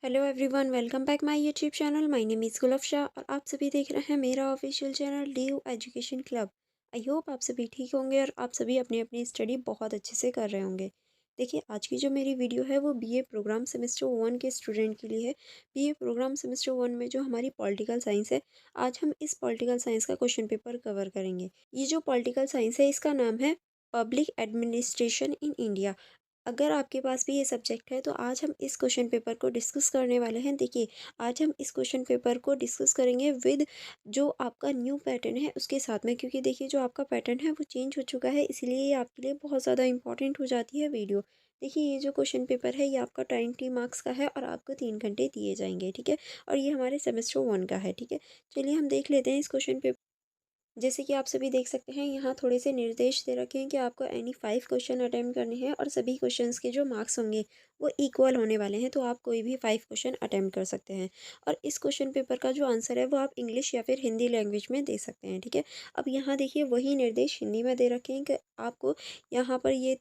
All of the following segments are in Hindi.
Hello everyone, welcome back my YouTube channel. My name is Gulafsha और आप सभी देख रहे हैं मेरा official channel D U education club. I hope आप सभी ठीक होंगे और आप सभी अपनी अपनी स्टडी बहुत अच्छे से कर रहे होंगे। देखिए, आज की जो मेरी वीडियो है वो बीए प्रोग्राम सेमेस्टर 1 के स्टूडेंट के लिए है। बीए प्रोग्राम सेमेस्टर 1 में जो हमारी पॉलिटिकल साइंस है, आज हम इस पॉलिटिकल साइंस का क्वेश्चन पेपर कवर करेंगे। ये जो पॉलिटिकल साइंस है इसका नाम है पब्लिक एडमिनिस्ट्रेशन इन इंडिया। अगर आपके पास भी ये सब्जेक्ट है तो आज हम इस क्वेश्चन पेपर को डिस्कस करने वाले हैं। देखिए, आज हम इस क्वेश्चन पेपर को डिस्कस करेंगे विद जो आपका न्यू पैटर्न है उसके साथ में, क्योंकि देखिए जो आपका पैटर्न है वो चेंज हो चुका है, इसलिए ये आपके लिए बहुत ज़्यादा इंपॉर्टेंट हो जाती है वीडियो। देखिए, ये जो क्वेश्चन पेपर है ये आपका 20 मार्क्स का है और आपको 3 घंटे दिए जाएंगे, ठीक है। और ये हमारे सेमेस्टर 1 का है, ठीक है। चलिए हम देख लेते हैं इस क्वेश्चन पेपर। जैसे कि आप सभी देख सकते हैं, यहाँ थोड़े से निर्देश दे रखे हैं कि आपको एनी 5 क्वेश्चन अटेम्प्ट करने हैं और सभी क्वेश्चंस के जो मार्क्स होंगे वो इक्वल होने वाले हैं, तो आप कोई भी 5 क्वेश्चन अटेम्प्ट कर सकते हैं। और इस क्वेश्चन पेपर का जो आंसर है वो आप इंग्लिश या फिर हिंदी लैंग्वेज में दे सकते हैं, ठीक है। अब यहाँ देखिए वही निर्देश हिंदी में दे रखे हैं कि आपको यहाँ पर ये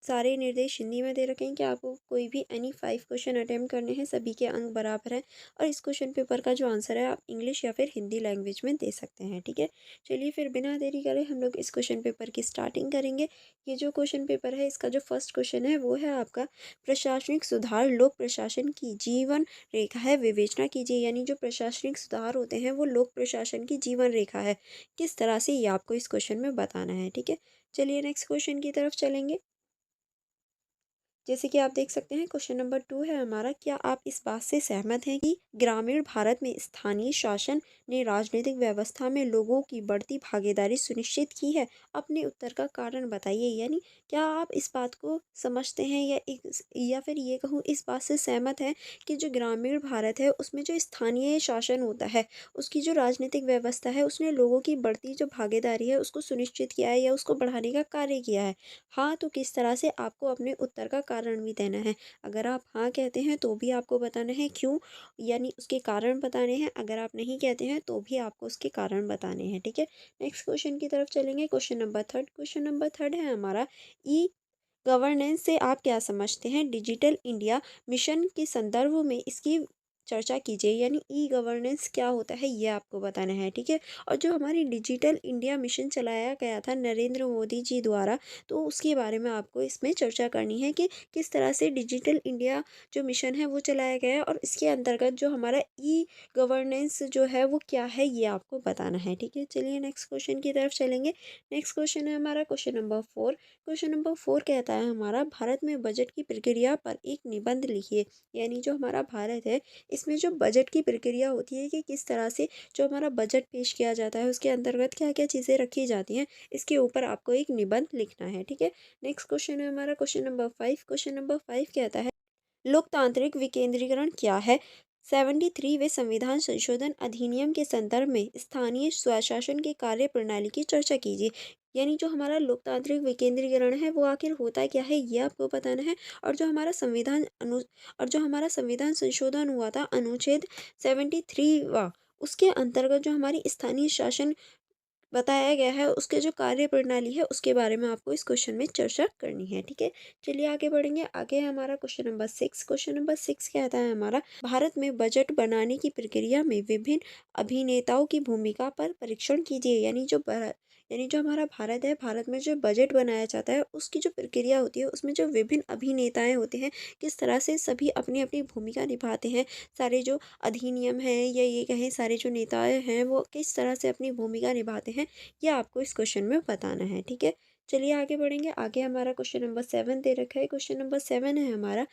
सारे निर्देश हिंदी में दे रखे हैं कि आपको कोई भी एनी 5 क्वेश्चन अटेम्प्ट करने हैं, सभी के अंक बराबर हैं। और इस क्वेश्चन पेपर का जो आंसर है आप इंग्लिश या फिर हिंदी लैंग्वेज में दे सकते हैं, ठीक है। चलिए फिर बिना देरी करे हम लोग इस क्वेश्चन पेपर की स्टार्टिंग करेंगे। ये जो क्वेश्चन पेपर है इसका जो फर्स्ट क्वेश्चन है वो है आपका प्रशासनिक सुधार लोक प्रशासन की जीवन रेखा है, विवेचना कीजिए। यानी जो प्रशासनिक सुधार होते हैं वो लोक प्रशासन की जीवन रेखा है, किस तरह से ये आपको इस क्वेश्चन में बताना है, ठीक है। चलिए नेक्स्ट क्वेश्चन की तरफ चलेंगे। जैसे कि आप देख सकते हैं, क्वेश्चन नंबर 2 है हमारा, क्या आप इस बात से सहमत हैं कि ग्रामीण भारत में स्थानीय शासन ने राजनीतिक व्यवस्था में लोगों की बढ़ती भागीदारी सुनिश्चित की है? अपने उत्तर का कारण बताइए। यानी क्या आप इस बात को समझते हैं या फिर ये कहूँ इस बात से सहमत हैं कि जो ग्रामीण भारत है उसमें जो स्थानीय शासन होता है, उसकी जो राजनीतिक व्यवस्था है उसने लोगों की बढ़ती जो भागीदारी है उसको सुनिश्चित किया है या उसको बढ़ाने का कार्य किया है? हाँ, तो किस तरह से आपको अपने उत्तर का कारण भी देना है। अगर आप हाँ कहते हैं तो भी आपको बताना है क्यों, यानी उसके कारण बताने हैं। अगर आप नहीं कहते हैं तो भी आपको उसके कारण बताने हैं, ठीक है। नेक्स्ट क्वेश्चन की तरफ चलेंगे। Question number third. Question number third है हमारा, ई गवर्नेंस से आप क्या समझते हैं? डिजिटल इंडिया मिशन के संदर्भ में इसकी चर्चा कीजिए। यानी ई गवर्नेंस क्या होता है ये आपको बताना है, ठीक है। और जो हमारी डिजिटल इंडिया मिशन चलाया गया था नरेंद्र मोदी जी द्वारा, तो उसके बारे में आपको इसमें चर्चा करनी है कि किस तरह से डिजिटल इंडिया जो मिशन है वो चलाया गया है और इसके अंतर्गत जो हमारा ई गवर्नेंस जो है वो क्या है ये आपको बताना है, ठीक है। चलिए नेक्स्ट क्वेश्चन की तरफ चलेंगे। नेक्स्ट क्वेश्चन है हमारा क्वेश्चन नंबर 4। क्वेश्चन नंबर 4 कहता है हमारा, भारत में बजट की प्रक्रिया पर एक निबंध लिखिए। यानी जो हमारा भारत है इसमें जो बजट की प्रक्रिया होती है कि किस तरह से जो हमारा बजट पेश किया जाता है उसके अंतर्गत क्या क्या चीज़ें रखी जाती हैं, इसके ऊपर आपको एक निबंध लिखना है, ठीक है। नेक्स्ट क्वेश्चन है हमारा क्वेश्चन नंबर 5। क्वेश्चन नंबर 5 कहता है, लोकतांत्रिक विकेंद्रीकरण क्या है? 73वें संविधान संशोधन अधिनियम के संदर्भ में स्थानीय स्वशासन की कार्य प्रणाली की चर्चा कीजिए। यानी जो हमारा लोकतांत्रिक विकेंद्रीकरण है वो आखिर होता क्या है ये आपको बताना है। और जो हमारा संविधान संशोधन हुआ था अनुच्छेद 73वां, उसके अंतर्गत जो हमारी स्थानीय शासन बताया गया है उसके जो कार्य प्रणाली है उसके बारे में आपको इस क्वेश्चन में चर्चा करनी है, ठीक है। चलिए आगे बढ़ेंगे। आगे है हमारा क्वेश्चन नंबर 6। क्वेश्चन नंबर 6 कहता है हमारा, भारत में बजट बनाने की प्रक्रिया में विभिन्न अभिनेताओं की भूमिका पर परीक्षण कीजिए। यानी जो हमारा भारत है, भारत में जो बजट बनाया जाता है उसकी जो प्रक्रिया होती है उसमें जो विभिन्न अभिनेताएं होते हैं किस तरह से सभी अपनी अपनी भूमिका निभाते हैं। सारे जो अधिनियम हैं या ये कहें सारे जो नेताएं हैं वो किस तरह से अपनी भूमिका निभाते हैं, ये आपको इस क्वेश्चन में बताना है, ठीक है। चलिए आगे बढ़ेंगे। आगे हमारा क्वेश्चन नंबर 7 दे रखा है। क्वेश्चन नंबर 7 है हमारा,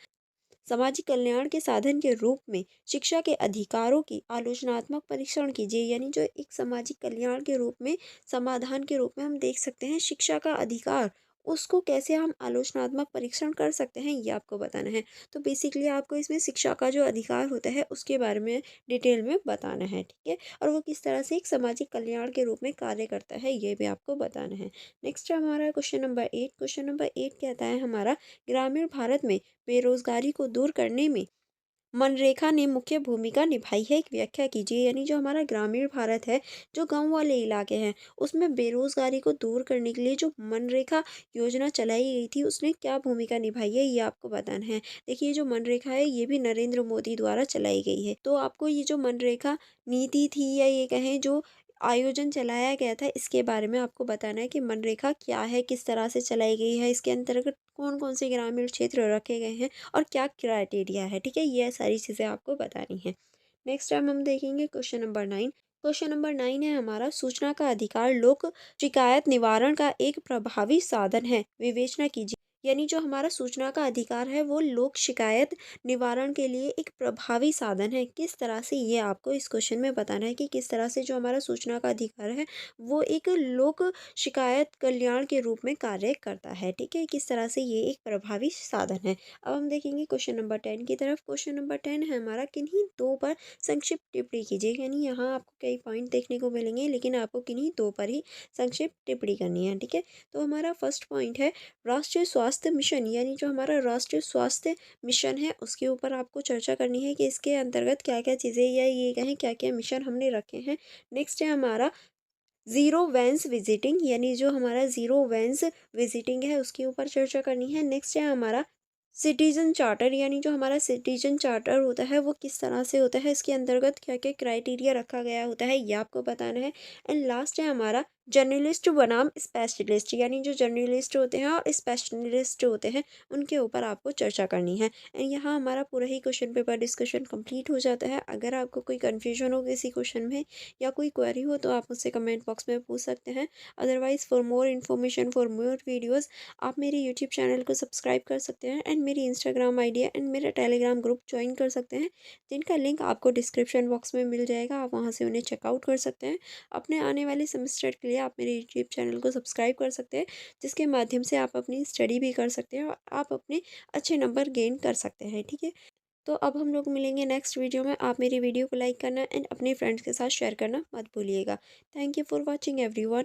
सामाजिक कल्याण के साधन के रूप में शिक्षा के अधिकारों की आलोचनात्मक परीक्षण कीजिए। यानी जो एक सामाजिक कल्याण के रूप में समाधान के रूप में हम देख सकते हैं शिक्षा का अधिकार, उसको कैसे हम आलोचनात्मक परीक्षण कर सकते हैं ये आपको बताना है। तो बेसिकली आपको इसमें शिक्षा का जो अधिकार होता है उसके बारे में डिटेल में बताना है, ठीक है। और वो किस तरह से एक सामाजिक कल्याण के रूप में कार्य करता है ये भी आपको बताना है। नेक्स्ट हमारा क्वेश्चन नंबर 8। क्वेश्चन नंबर 8 कहता है हमारा, ग्रामीण भारत में बेरोजगारी को दूर करने में मनरेगा ने मुख्य भूमिका निभाई है, एक व्याख्या कीजिए। यानी जो हमारा ग्रामीण भारत है, जो गांव वाले इलाके हैं, उसमें बेरोजगारी को दूर करने के लिए जो मनरेगा योजना चलाई गई थी, उसने क्या भूमिका निभाई है, ये आपको बताना है। देखिए जो मनरेगा है, ये भी नरेंद्र मोदी द्वारा चलाई गई है। तो आपको ये जो मनरेगा नीति थी, या ये कहें जो आयोजन चलाया गया था, इसके बारे में आपको बताना है कि मनरेगा क्या है, किस तरह से चलाई गई है, इसके अंतर्गत कौन कौन से ग्रामीण क्षेत्र रखे गए हैं और क्या क्राइटेरिया है। ठीक है, ये सारी चीज़ें आपको बतानी है। नेक्स्ट टाइम हम देखेंगे क्वेश्चन नंबर 9। क्वेश्चन नंबर 9 है हमारा, सूचना का अधिकार लोक शिकायत निवारण का एक प्रभावी साधन है, विवेचना कीजिए। यानी जो हमारा सूचना का अधिकार है, वो लोक शिकायत निवारण के लिए एक प्रभावी साधन है। किस तरह से, ये आपको इस क्वेश्चन में बताना है कि किस तरह से जो हमारा सूचना का अधिकार है, वो एक लोक शिकायत कल्याण के रूप में कार्य करता है। ठीक है, किस तरह से ये एक प्रभावी साधन है। अब हम देखेंगे क्वेश्चन नंबर 10 की तरफ। क्वेश्चन नंबर 10 है हमारा, किन्हीं दो पर संक्षिप्त टिप्पणी कीजिए। यानी यहाँ आपको कई पॉइंट देखने को मिलेंगे, लेकिन आपको किन्हीं दो पर ही संक्षिप्त टिप्पणी करनी है। ठीक है, तो हमारा फर्स्ट पॉइंट है राष्ट्रीय स्वास्थ्य मिशन। यानी जो हमारा राष्ट्रीय स्वास्थ्य मिशन है, उसके ऊपर आपको चर्चा करनी है कि इसके अंतर्गत क्या क्या चीज़ें, या ये कहें क्या क्या मिशन हमने रखे हैं। नेक्स्ट है हमारा ज़ीरो वेंस विजिटिंग। यानी जो हमारा ज़ीरो वेंस विजिटिंग है, उसके ऊपर चर्चा करनी है। नेक्स्ट है हमारा सिटीजन चार्टर। यानी जो हमारा सिटीजन चार्टर होता है, वो किस तरह से होता है, इसके अंतर्गत क्या क्या क्राइटेरिया रखा गया होता है, ये आपको बताना है। एंड लास्ट है हमारा जर्नलिस्ट बनाम स्पेशलिस्ट। यानी जो जर्नलिस्ट होते हैं और स्पेशलिस्ट होते हैं, उनके ऊपर आपको चर्चा करनी है। एंड यहाँ हमारा पूरा ही क्वेश्चन पेपर डिस्कशन कंप्लीट हो जाता है। अगर आपको कोई कन्फ्यूजन हो किसी क्वेश्चन में या कोई क्वेरी हो, तो आप मुझसे कमेंट बॉक्स में पूछ सकते हैं। Otherwise for more information, for more videos, आप मेरे यूट्यूब चैनल को सब्सक्राइब कर सकते हैं, एंड मेरी इंस्टाग्राम आईडी एंड मेरा टेलीग्राम ग्रुप ज्वाइन कर सकते हैं, जिनका लिंक आपको डिस्क्रिप्शन बॉक्स में मिल जाएगा। आप वहां से उन्हें चेकआउट कर सकते हैं। अपने आने वाले सेमेस्टर के लिए आप मेरे यूट्यूब चैनल को सब्सक्राइब कर सकते हैं, जिसके माध्यम से आप अपनी स्टडी भी कर सकते हैं और आप अपने अच्छे नंबर गेन कर सकते हैं। ठीक है, तो अब हम लोग मिलेंगे नेक्स्ट वीडियो में। आप मेरी वीडियो को लाइक करना एंड अपने फ्रेंड्स के साथ शेयर करना मत भूलिएगा। Thank you for watching everyone.